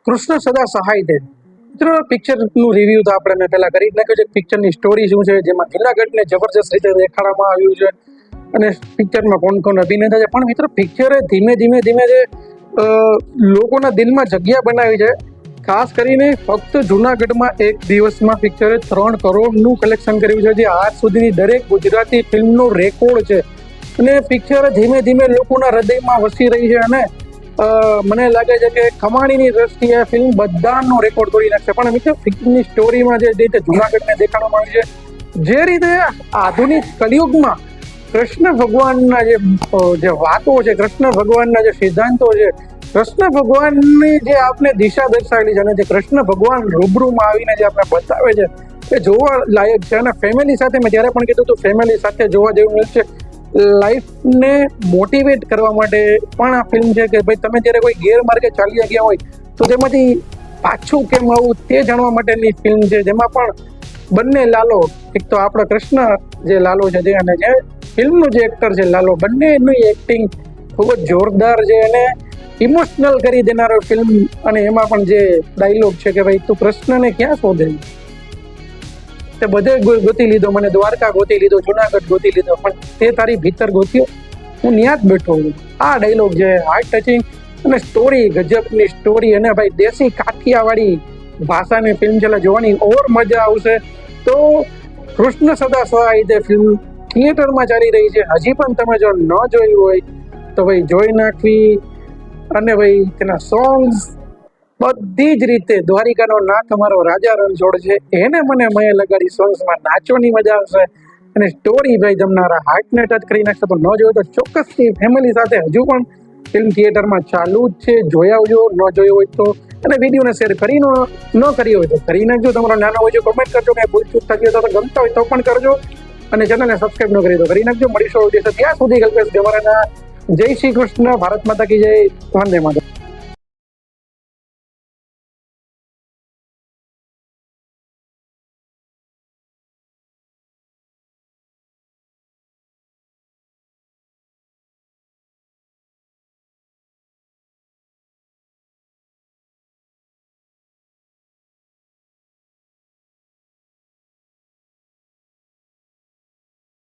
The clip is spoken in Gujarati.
કૃષ્ણ સદા સહાય દે. મિત્રો પિક્ચરનું રિવ્યુ તો આપણે મેં પહેલા કરી જ નાખ્યું છે. પિક્ચરની સ્ટોરી શું છે, જેમાં જુનાગઢને જબરજસ્ત રીતે દેખાડવામાં આવ્યું છે અને પિક્ચરમાં કોણ કોણ અભિનેતા છે. પણ મિત્રો પિક્ચરે ધીમે ધીમે જે લોકોના દિલમાં જગ્યા બનાવી છે. ખાસ કરીને ફક્ત જુનાગઢમાં એક દિવસમાં પિક્ચરે 3 કરોડનું કલેક્શન કર્યું છે, જે આજ સુધીની દરેક ગુજરાતી ફિલ્મનો રેકોર્ડ છે. અને પિક્ચર ધીમે લોકોના હૃદયમાં વસી રહી છે અને મને લાગે છે કે કમાણીની દ્રષ્ટિએ ફિલ્મ બધાનો રેકોર્ડ તોડી નાખશે. પણ મિત્રો ફિલ્મની સ્ટોરીમાં જે રીતે જુનાગઢને દેખાડવામાં આવી છે, જે રીતે આધુનિક કલિયુગમાં કૃષ્ણ ભગવાનના જે વાતો છે, કૃષ્ણ ભગવાનના જે સિદ્ધાંતો છે, કૃષ્ણ ભગવાનની જે આપને દિશા દર્શાવેલી છે અને જે કૃષ્ણ ભગવાન રૂબરૂમાં આવીને જે આપણે બતાવે છે, એ જોવા લાયક છે. અને ફેમિલી સાથે મેં જ્યારે પણ કીધું તો ફેમિલી સાથે જોવા જેવું મળે છે. લાઈફને મોટિવેટ કરવા માટે પણ આ ફિલ્મ છે કે ભાઈ તમે જ્યારે કોઈ ગેરમાર્ગે ચાલી ગયા હોય તો તેમાંથી પાછું કેમ આવું તે જાણવા માટેની ફિલ્મ છે. જેમાં પણ બંને લાલો, એક તો આપણો કૃષ્ણ જે લાલો છે અને જે ફિલ્મનું જે એક્ટર છે લાલો, બંનેની એક્ટિંગ ખૂબ જ જોરદાર છે અને ઇમોશનલ કરી દેનારો ફિલ્મ. અને એમાં પણ જે ડાયલોગ છે કે ભાઈ તું કૃષ્ણને ક્યાં શોધે, તે બધે ગોતી લીધો, મને દ્વારકા ગોતી લીધો, જુનાગઢ ગોતી લીધો, પણ તે તારી ભીતર ગોત્યો, હું ન્યા જ બેઠો છું. આ ડાયલોગ છે હાર્ટ ટચિંગ અને સ્ટોરી ગજબની સ્ટોરી અને ભાઈ દેશી કાઠિયાવાડી ભાષાની ફિલ્મ છે, જોવાની ઓર મજા આવશે. તો કૃષ્ણ સદા સહાય દે ફિલ્મ થિયેટરમાં ચાલી રહી છે. હજી પણ તમે જો ન જોઈ હોય તો ભાઈ જોઈ નાખવી. અને ભાઈ તેના સોંગ્સ બધી જ રીતે દ્વારિકાનો નાથ અમારો રાજા રણછોડ છે, એને મને મય લગાડી સોંગ્સમાં નાચવાની મજા આવશે. અને સ્ટોરી ભાઈ જમનારા હાર્ટને ટચ કરી નાખશે. તો ન જોયું તો ચોક્કસથી ફેમિલી સાથે હજુ પણ ફિલ્મ થિયેટરમાં ચાલુ જ છે, જોઈ આવજો. ન જોયું હોય તો અને વિડીયોને શેર કરી ન કરી હોય તો કરી નાખજો. તમારો નાનો હોય કોમેન્ટ કરજો, કે ભૂલચૂક થતી હોય તો ગમતા હોય તો પણ કરજો. અને ચેનલને સબસ્ક્રાઈબ ન કરી તો કરી નાખજો. મળીશું ત્યાં સુધી કલ્પેશ ગવારાના જય શ્રી કૃષ્ણ, ભારત માતા કી જય, વંદે માતરમ.